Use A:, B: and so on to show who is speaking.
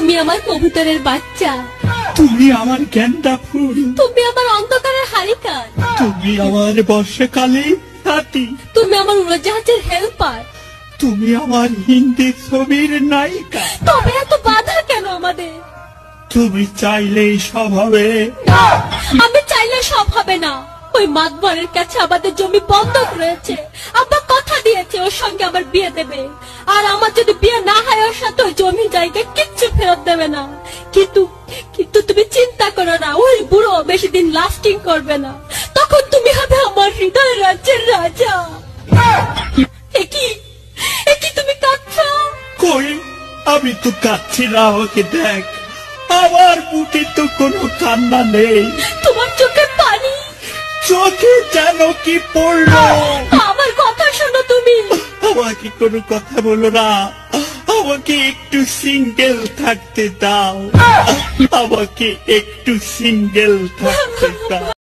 A: তুমি আমার কবুতরের বাচ্চা,
B: তুমি আমার গেন্দা ফুল,
A: তুমি আমার অন্ধকারের হারিকান,
B: তুমি আমার বর্ষাকালে সাথী,
A: তুমি আমার উড়োজাহাজের হেল্পার,
B: তুমি আমার হিন্দি ছবির নায়িকা।
A: তবে এত বাধা কেন আমাদের?
B: তুমি চাইলেই সব হবে।
A: আমি চাইলে সব হবে না। ওই মাতবরের কাছে আমাদের জমি বন্ধক রয়েছে। আব্বা কথা দিয়েছে ওর সঙ্গে আমার বিয়ে দেবে, আর আমার যদি বিয়ে না হয় ওর সাথে ওই জমি জায়গা কিচ্ছু ফেরত দেবে না। কিন্তু কিন্তু তুমি চিন্তা করো না, ওই বুড়ো বেশি দিন লাস্টিং করবে না। তখন তুমি হবে আমার হৃদয় রাজ্যের রাজা। একই তুমি কাঁদছো?
B: কই, আমি তো কাঁদছি না, আমাকে দেখ, আমার বুকে তো কোনো কান্না নেই।
A: তোমার চোখে পানি,
B: চোখে যেন কি পড়লো।
A: আমার কথা শোনো তুমি।
B: আমাকে কোনো কথা বলো না, আমাকে একটু সিঙ্গেল থাকতে দাও, আমাকে একটু সিঙ্গেল থাকতে দাও।